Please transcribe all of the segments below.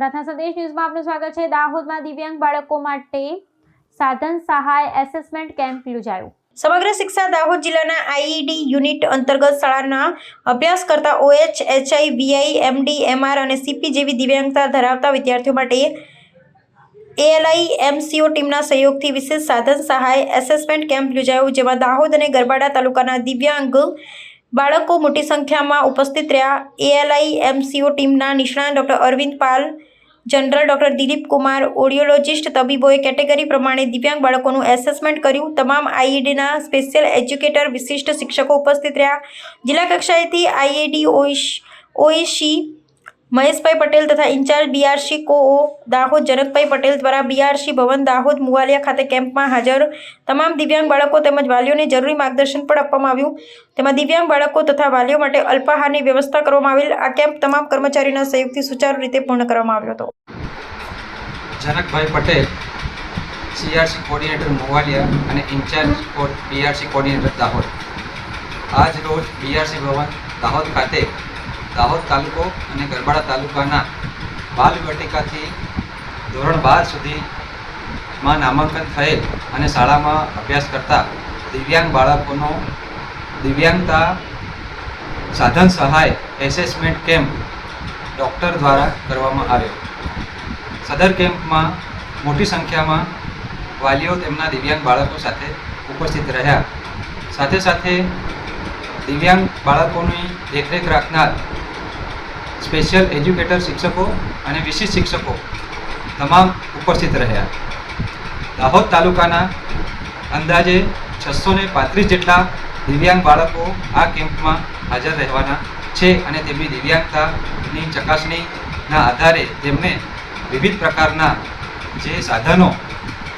પ્રાર્થના સંદેશ ન્યૂઝમાં આપનું સ્વાગત છે। દાહોદમાં દિવ્યાંગ બાળકો માટે સાધન સહાય એસેસમેન્ટ કેમ્પ યોજાયો। સમગ્ર શિક્ષા દાહોદ જિલ્લાના આઈઈડી યુનિટ અંતર્ગત શાળાના અભ્યાસ કરતા OH, HI, VI, MD, MR અને સીપી જેવી દિવ્યાંગતા ધરાવતા વિદ્યાર્થીઓ માટે એએલઆઈ-એમસીઓ ટીમના સહયોગથી વિશેષ સાધન સહાય એસેસમેન્ટ કેમ્પ યોજાયો, જેમાં દાહોદ અને ગરબાડા તાલુકાના દિવ્યાંગ બાળકો મોટી સંખ્યામાં ઉપસ્થિત રહ્યા। એએલઆઈ-એમસીઓ ટીમના નિષ્ણાત ડોક્ટર અરવિંદ પાલ, જનરલ ડોક્ટર દિલીપ કુમાર, ઓડિયોલોજિસ્ટ તબીબોએ કેટેગરી પ્રમાણે દિવ્યાંગ બાળકોનું એસેસમેન્ટ કર્યું। તમામ આઈઈડીના સ્પેશિયલ એજ્યુકેટર, વિશિષ્ટ શિક્ષકો ઉપસ્થિત રહ્યા। જિલ્લા કક્ષાએથી આઈઈડી ઓઈસી મહેશભાઈ પટેલ તથા ઇન્ચાર્જ બીઆરસી કોઓ દાહોદ જનકભાઈ પટેલ દ્વારા બીઆરસી ભવન દાહોદ મુવાલિયા ખાતે કેમ્પમાં હાજર તમામ દિવ્યાંગ બાળકો તેમજ વાલીઓને જરૂરી માર્ગદર્શન પણ આપવામાં આવ્યું। તેમાં દિવ્યાંગ બાળકો તથા વાલીઓ માટે અલ્પાહારની વ્યવસ્થા કરવામાં આવેલ। આ કેમ્પ તમામ કર્મચારીઓના સહયોગથી સુચારુ રીતે પૂર્ણ કરવામાં આવ્યો હતો। જનકભાઈ પટેલ, સીઆરસી કોર્ડિનેટર મુવાલિયા અને ઇન્ચાર્જ બીઆરસી કોર્ડિનેટર દાહોદ, આજ રોજ બીઆરસી ભવન દાહોદ ખાતે દાહોદ તાલુકો અને ગરબાડા તાલુકાના બાલ વાટિકાથી ધોરણ 12 સુધીમાં નામાંકન થયેલ અને શાળામાં અભ્યાસ કરતા દિવ્યાંગ બાળકોનો દિવ્યાંગતા સાધન સહાય એસેસમેન્ટ કેમ્પ ડૉક્ટર દ્વારા કરવામાં આવ્યો। સદર કેમ્પમાં મોટી સંખ્યામાં વાલીઓ તેમના દિવ્યાંગ બાળકો સાથે ઉપસ્થિત રહ્યા। સાથે સાથે દિવ્યાંગ બાળકોની દેખરેખ રાખનાર સ્પેશિયલ એજ્યુકેટર શિક્ષકો અને વિશિષ્ટ શિક્ષકો તમામ ઉપસ્થિત રહ્યા। દાહોદ તાલુકાના અંદાજે 635 જેટલા દિવ્યાંગ બાળકો આ કેમ્પમાં હાજર રહેવાના છે અને તેમની દિવ્યાંગતાની ચકાસણીના આધારે તેમને વિવિધ પ્રકારના જે સાધનો,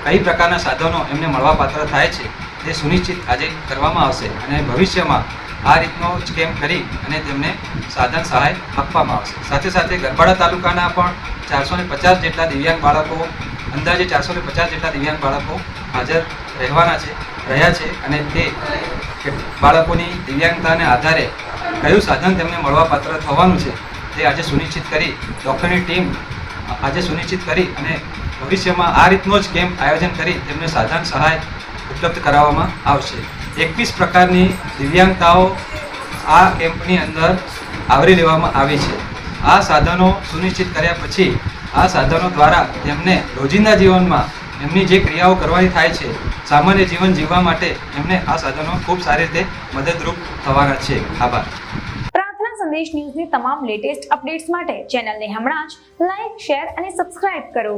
કઈ પ્રકારના સાધનો એમને મળવાપાત્ર થાય છે તે સુનિશ્ચિત આજે કરવામાં આવશે અને ભવિષ્યમાં આ રીતનો જ કેમ્પ કરી અને તેમને સાધન સહાય આપવામાં આવશે। સાથે સાથે ગરબાડા તાલુકાના પણ 450 જેટલા દિવ્યાંગ બાળકો, અંદાજે 450 જેટલા દિવ્યાંગ બાળકો હાજર રહ્યા છે અને તે બાળકોની દિવ્યાંગતાને આધારે કયું સાધન તેમને મળવાપાત્ર થવાનું છે તે આજે સુનિશ્ચિત કરી ડૉક્ટરની ટીમ આજે સુનિશ્ચિત કરી અને ભવિષ્યમાં આ રીતનો જ કેમ્પ આયોજન કરી તેમને સાધન સહાય ઉપલબ્ધ કરાવવામાં આવશે। 21 પ્રકારની દિવ્યાંગતાઓ આ કેમ્પની અંદર આવરી લેવામાં આવી છે। આ સાધનો સુનિશ્ચિત કર્યા પછી આ સાધનો દ્વારા તેમને રોજિંદા જીવનમાં એમની જે ક્રિયાઓ કરવાની થાય છે, સામાન્ય જીવન જીવવા માટે એમને આ સાધનો ખૂબ સારી રીતે મદદરૂપ થવાના છે। આભાર। પ્રાર્થના સંદેશ ન્યૂઝની તમામ લેટેસ્ટ અપડેટ્સ માટે ચેનલને હમણાં જ લાઈક, શેર અને સબસ્ક્રાઇબ કરો।